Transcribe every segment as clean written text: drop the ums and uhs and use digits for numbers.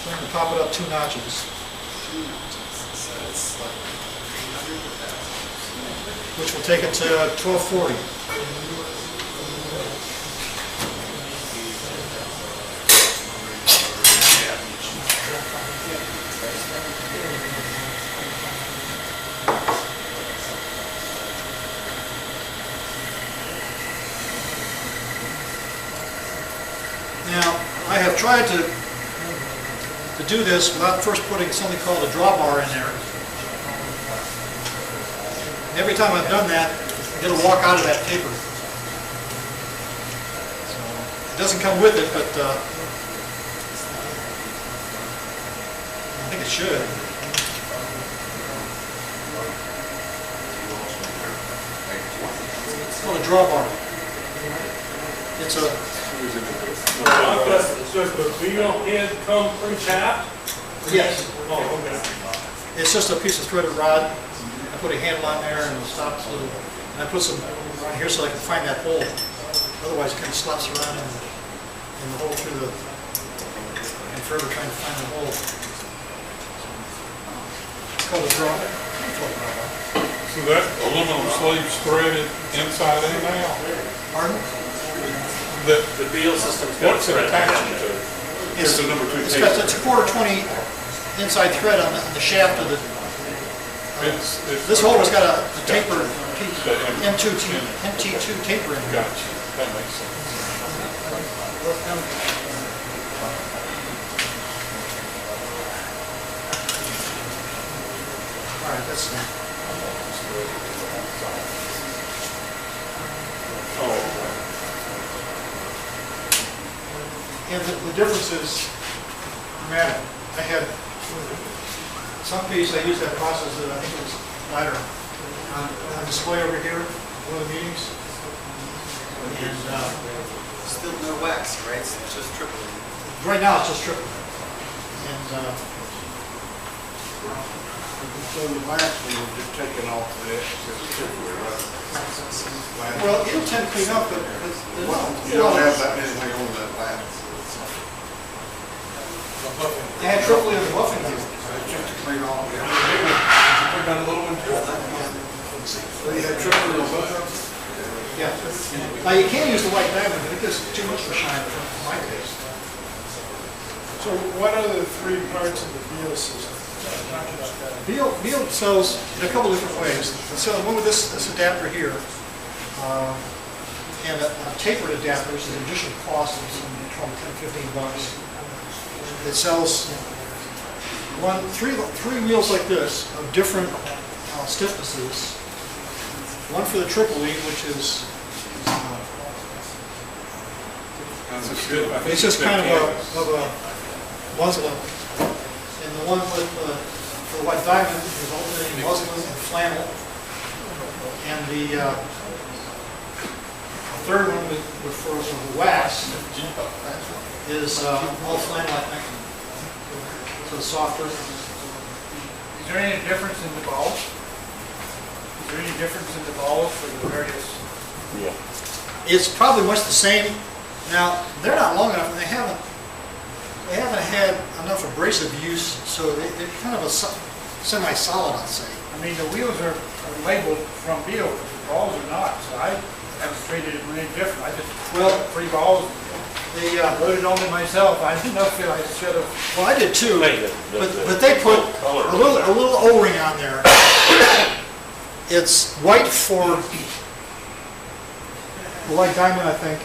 So I'm going to pop it up 2 notches. So it's like 800 with that. Which will take it to 1240. Now, I have tried to do this without first putting something called a drawbar in there. Every time I've done that, it'll walk out of that taper. So, it doesn't come with it, but I think it should. It's called a drawbar. It's a... Does the wheel head come pre-tapped? Yes. Oh, okay. It's just a piece of threaded rod. I put a handle on there and it stops a little. And I put some around here so I can find that hole. Otherwise, it kind of slops around in the hole through the. I'm forever trying to find the hole. It's called a draw. So that aluminum sleeve's threaded inside and out. Pardon? The wheel system's what's it attached to? It's the number 2 It's tape. got a 1/4 inside thread on the shaft of the. It's This holder's got a taper piece, The MT2 taper in it. Gotcha. That makes sense. All right, that's. And the difference is dramatic. I had some piece I used that process that I think it was lighter on display over here, one of the meetings. And Still no wax, right? So it's just triple. right now it's just triple. And So the wax will just taken off the triple, right? well, it'll tend to clean up, but Well, you don't have that anything on that wax. I had triple in the buffing here. Just to clean off. Put down a little one too. So you had triple in both of them? Yeah. Now you can use the white diamond, but it gets too much for shine for my taste. So what are the 3 parts of the wheel system? Beal sells in a couple different ways. So one with this adapter here, and a tapered adapter, which is an additional cost of some $10–15. It sells three wheels like this of different stiffnesses. One for the triple E, which is it's just kind of a muslin, and the one with for the white diamond is alternating muslin and flannel, and the third one for the wax is all flannel, I think. So it's softer. Is there any difference in the balls? Is there any difference in the balls for the various? Yeah. It's probably much the same. Now they're not long enough, and they haven't had enough abrasive use, so they're kind of a semi-solid, I'd say. I mean, the wheels are labeled from Beal, but the balls are not. So I haven't treated it any different. I just Well, 3 balls. They Loaded on it myself. I didn't know if I should have. well, I did too, The but they put color a little O-ring on there. It's white for the white diamond, I think,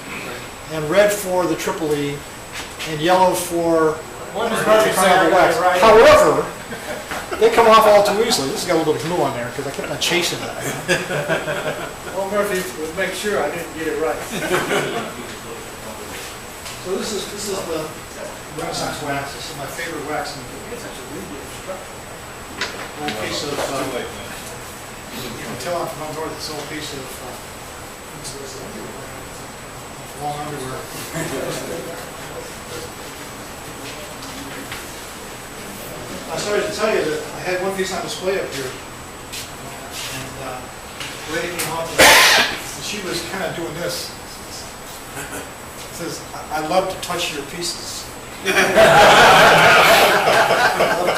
and red for the triple E, and yellow for One is the Murphy carnival wax. right? However, they come off all too easily. This has got a little bit of glue on there because I kept on chasing it. Well, Murphy would make sure I didn't get it right. So this is the Renaissance wax. This is my favorite wax. It's such a really good structure. Old piece of, you can tell I'm from up north, it's an old piece of long underwear. I started to tell you that I had one piece on display up here. And the lady came up and she was kind of doing this. It says, I love to touch your pieces.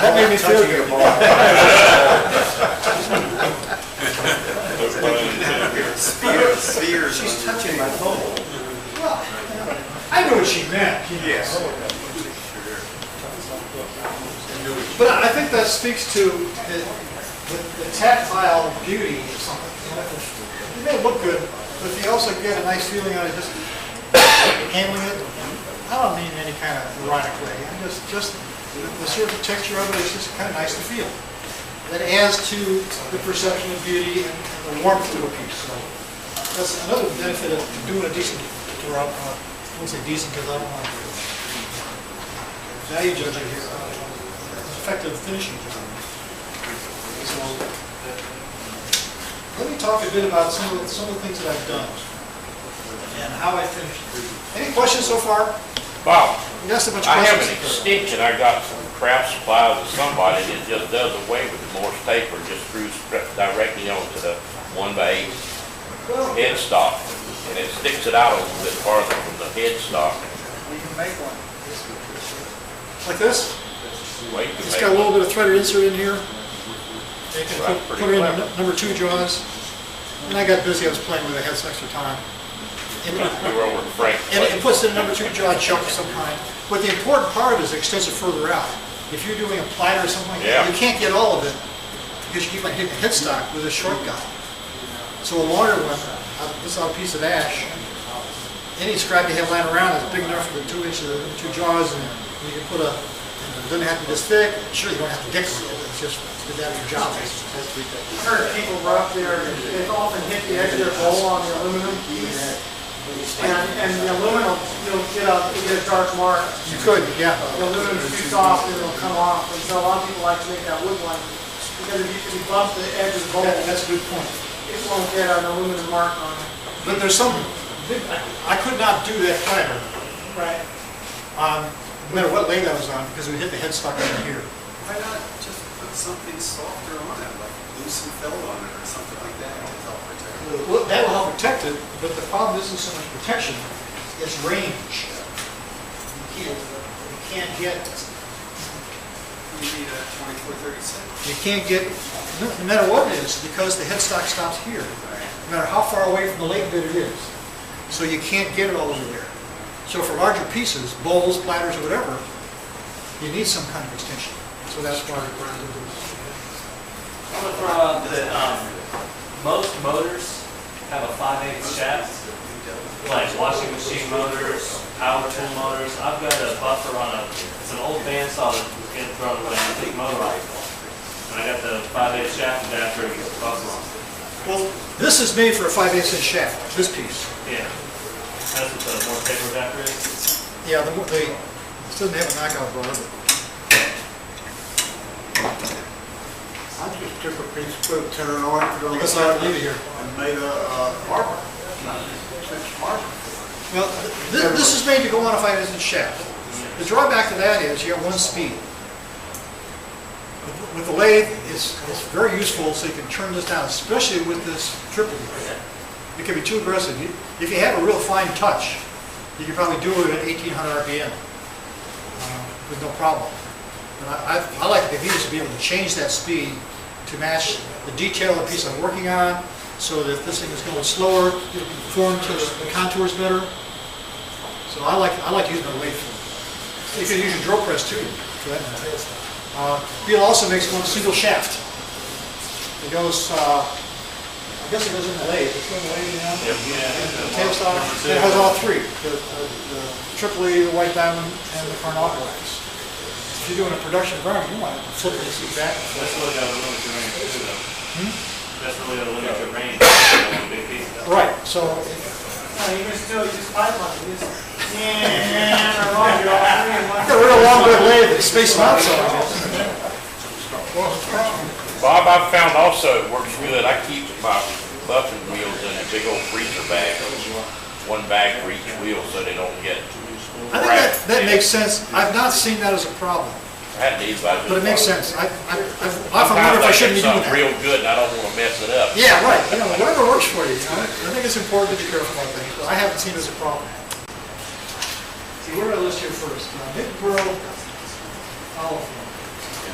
That made me feel good. Spheres. She's touching my phone. Well, I know what she meant. Yes. But I think that speaks to the tactile beauty of something. It may look good, but if you also get a nice feeling out of just handling it, I don't mean in any kind of erotic way. Just the sort of texture of it is just kind of nice to feel. That adds to the perception of beauty and the warmth to a piece. So that's another benefit of doing a decent, or I won't say decent because I don't want to value judging here. Effective finishing job. So let me talk a bit about some of the things that I've done and how I finished. Any questions so far? Bob, You asked a bunch of I have questions. an extension I got from craft supplies of somebody that just does away with the Morse tape or just screws directly onto the 1x8 headstock. And it sticks it out a little bit farther from the headstock. You can make one. Like this? Wait, It's got a little bit of threaded insert in here. You can Right, put pretty in clever. number 2 jaws. And I got busy, I was playing with it, I had some extra time. And We were over at Frank's and it place. puts in a number 2 jaw chuck of some kind. But the important part of it is it extends it further out. If you're doing a platter or something like that, Yeah. you can't get all of it because you keep on hitting the headstock with a short guy. So a longer one, this is a piece of ash. Any scrap you have lying around is big enough for the 2 inch, 2 jaws, and you can put a, it doesn't have to be this thick. Sure, you don't have to decorate it, it's just that's your job. I've heard people were up there, and they often hit the edge of their bowl on the aluminum piece. And the aluminum, you'll get a dark mark. You could, yeah. The aluminum's too soft and it'll come off. And so a lot of people like to make that wood one because if you bump the edge of the bowl, That's a good point. it won't get an aluminum mark on it. But there's some, I could not do that platter Right. no matter what lathe I was on because we hit the headstock right here. Why not just put something softer on it, like loosen felt on it or something like that to help protect it? Well, that will help protect it, but the problem isn't so much protection, it's range. You can't get, You need a 24-36. you can't get, no matter what it is, because the headstock stops here, no matter how far away from the lathe bit it is. So you can't get it all over there. So for larger pieces, bowls, platters, or whatever, you need some kind of extension. So that's why we're going to do this. I'm gonna throw out that most motors have a 5/8 shaft, like washing machine motors, power tool motors. I've got a buffer on it's an old bandsaw that was getting thrown away, I think motor rifle. And I got the 5/8 shaft adapter and the buffer on it. Well, this is made for a 5/8 inch shaft, this piece. Yeah. That's what the more paper adapter is. Yeah, it doesn't have a knockout bar, but I just took a piece of Woodturner on it, put it on I the guess I'll leave it here. and made a marker, 6-inch marker. Well, this is made to go on a 5/8 inch shaft. The drawback to that is you have one speed. With the lathe, it's very useful so you can turn this down, especially with this triple. It can be too aggressive. If you have a real fine touch, you can probably do it at 1800 RPM with no problem. But I like the convenience to be able to change that speed to match the detail of the piece I'm working on, so that if this thing is going slower, it'll conform to the contours better. So I like using the lathe. You can use your drill press too, for that matter. Beal also makes one single shaft. It goes, I guess it goes in the lathe. It's in the lathe now. Yep. The tailstock. It has all three: the triple E, the white diamond, and the Carnot wax. If you're doing a production environment, you might have to flip it and see back. That's really got to limit your range too, though. That's really got to limit your range on a big piece. Right. So No, you just pipeline. You just, yeah, wrong, you're all three in one. I got a real long good lathe that space them out so. Bob, I've found also it works good. I keep my buffing wheels in a big old freezer bag. One bag for each wheel so they don't get I think that makes sense. I've not seen that as a problem, Had these, but but it makes sense. I often wonder if I shouldn't be doing something that. real good and I don't want to mess it up. Yeah, right. You know, whatever works for you. I think it's important to be careful about things, but I haven't seen it as a problem. See, where do I list here first? Big Pearl, olive oil.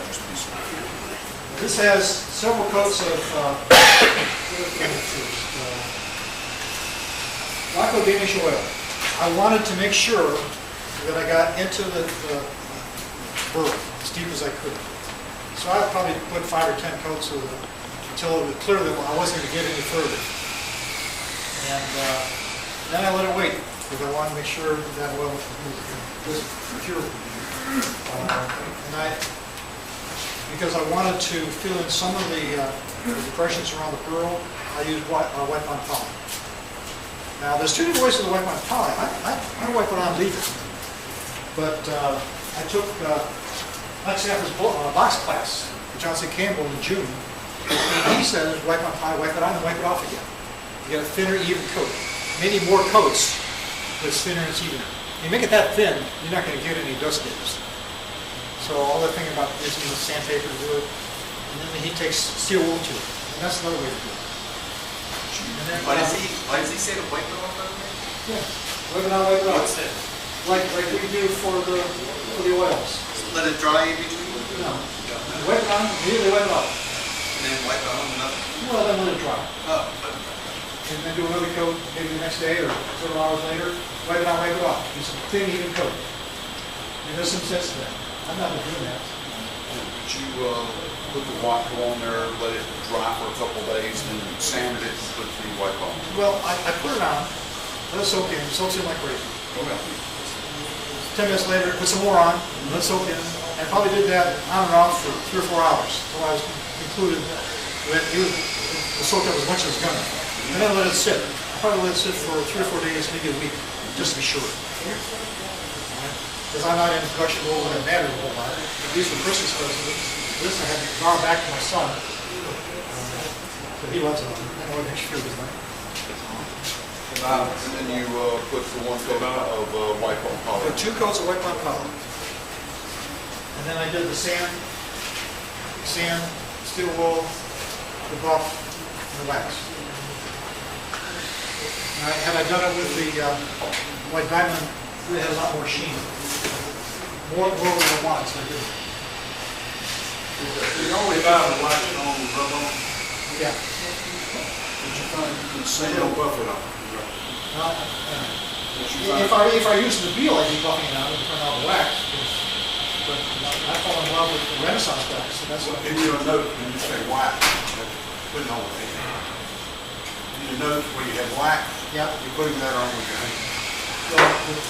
This has several coats of Rocco Danish oil. I wanted to make sure that I got into the burl as deep as I could. So I probably put 5 or 10 coats of it until it was clear that I wasn't going to get any further. And then I let it wait because I wanted to make sure that oil was pure. Because I wanted to fill in some of the depressions around the burl, I used white on poly. Now, there's 2 different ways to the white on poly. I wipe it on Lathe, but I took Mike Sanford's box class with John C. Campbell in June. And he says, wipe on poly, wipe it on, and wipe it off again. You get a thinner, even coat. Many more coats, but it's thinner and it's evener. You make it that thin, you're not going to get any dust gates. So all the thing about using the sandpaper to do it, and then he takes steel wool to it. And that's another way to do it. And then, Why does he say to wipe it off over there? Yeah, wipe it on, wipe it off. What's that? Like we do for the oils. Let it dry in between? No. Wipe it on, immediately wipe it off. And then wipe it on another? Well, then let it dry. Oh, but And then do another coat maybe the next day or several hours later. Wipe it on, wipe it off. Use a thin, even coat. And there's some sense to that. I'm not going to do that. Did you put the wipe on there, let it dry for a couple days, then sand it, and put the wipe on? Well, I put it on, let it soak in, it soaks in like crazy. Okay. 10 minutes later, put some more on, let it soak in. I probably did that on and off for 3 or 4 hours until I was concluded that it soaked up as much as it was going to. And then let it sit. I probably let it sit for 3 or 4 days, maybe a week, just to be sure. Because I'm not in production mode when it matters a whole lot. At least for Christmas presents, this I had to borrow back to my son. So he loves it. I know it makes you feel good, right? And then you put the 1 coat of wipe on poly. Put 2 coats of white on poly. And then I did the sand, steel wool, the buff, and the wax. Had I done it with the white diamond, it had a lot more sheen. More than I want, so I did it. You only found the wax on the rub on? Yeah. Did you find the sand buffet on? If I use the wheel, I'd be buffing it out and turn out the wax. But I fall in love with the Renaissance wax, so that's what I In do. your note, when you say wax, put it on with it. In your note where you have wax, Yeah. you're putting that on with your hand. So,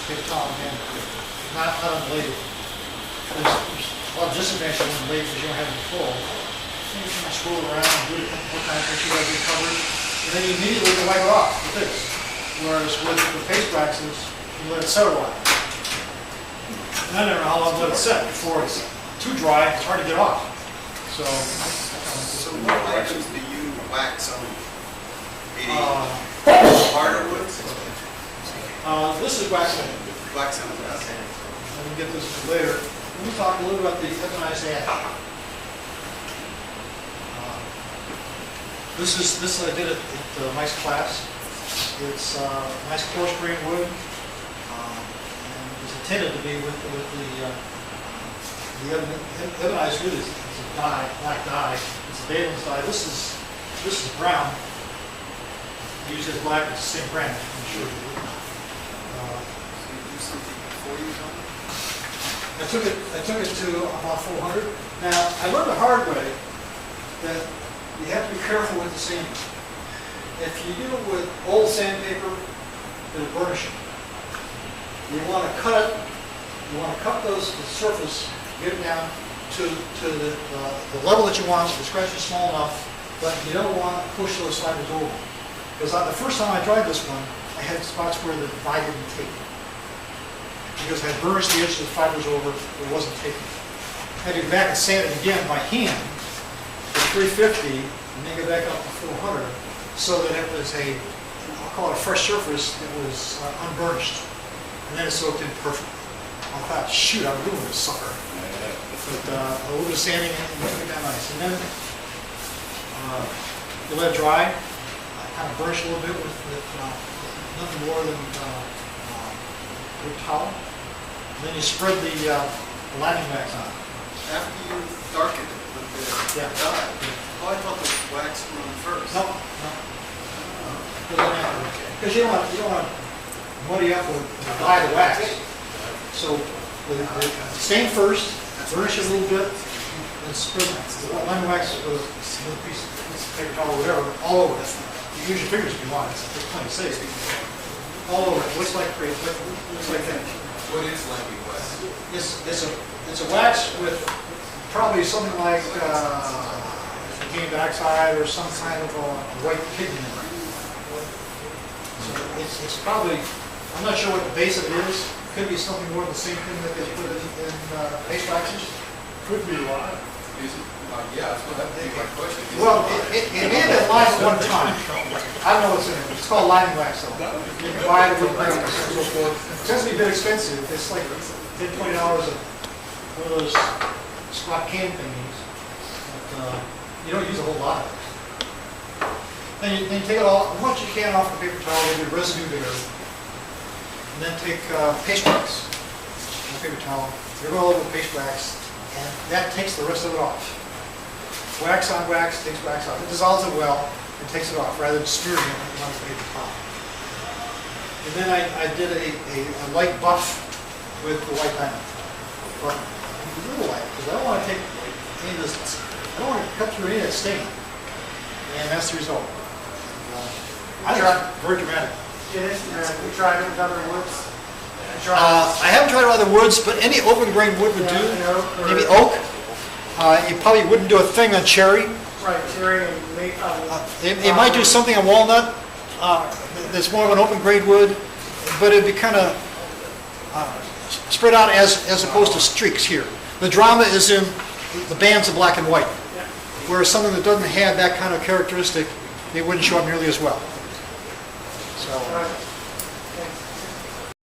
take top and hand. Not unbladed. There's a lot of disadvantage on the blade because you don't have any full. You can scroll around, do it a couple more times, make sure you have it covered, and then you immediately can wipe it off with this. Whereas with the paste waxes, you let it set a while. And I don't know how long to let it set before it's too dry, it's hard to get off. So, so what items do you wax on? Any harder woods? this is waxing. Wax on the rest. And we'll get this later. Let me talk a little about the ebonized ash. This I did at Mike's class. It's nice coarse grain wood, and it's intended to be with the ebonized wood is a dye, black dye. It's a Valence dye. This is brown. You use it black. It's the same brand, I'm sure. I took it to about 400. Now, I learned the hard way that you have to be careful with the sanding. If you deal with old sandpaper, it'll burnish it. You want to cut it, you want to cut the surface, get it down to the level that you want, so the scratch is small enough, but you don't want to push those fibers over. Because the first time I tried this one, I had spots where the dye didn't take. Because I burnished the edge of the fibers over, it wasn't taking. I had to go back and sand it again by hand at 350 and then go back up to 400 so that it was I'll call it a fresh surface that was unburnished. And then it soaked in perfectly. I thought, shoot, I'm doing this sucker. But a little bit of sanding and you took it down nice. And then you let it dry. I kind of burnished a little bit with nothing more than a towel. And then you spread the lining wax on. After you darken it with the Yeah. dye. Oh, I thought the wax went on first. No, no. Because you don't want to muddy up with dye the wax. So the stain first, burnish it a little bit, and spread the lemon wax with a piece of paper towel or whatever all over it. You use your fingers if you want, it's plenty safe. All over it, looks like that. What is lemon wax? It's a wax with probably something like titanium dioxide or some kind of a white pigment in it. So it's probably, I'm not sure what the base of it is. Could be something more than the same thing that they put in paste waxes. Could be live. Is it? Yeah, that's what that would be my question. Is Well, it it may have been live at one time. I don't know what's in it. It's called lining wax though. You can buy it with and so forth. It tends to be a bit expensive. It's like $10, $20 of one of those spot can thingies. But you don't use a whole lot of it. Then you take it all, as much as you can off the paper towel, there'll be residue there. And then take paste wax on the paper towel, rub all over the paste wax, and that takes the rest of it off. Wax on wax takes wax off. It dissolves it well and takes it off rather than smearing it on the paper towel. And then I did a light buff with the white diamond. But a little light, because I don't want to take any of this, I don't want to cut through any of that stain. And that's the result. I think it's very dramatic. It is, we tried it with other woods. I haven't tried other woods, but any open grain wood would do. Maybe oak. You probably wouldn't do a thing on cherry. Right, cherry and maple. They might do something on walnut. That's more of an open grain wood, but it'd be kind of spread out as opposed to streaks here. The drama is in the bands of black and white, whereas something that doesn't have that kind of characteristic, it wouldn't show up nearly as well. So. Right.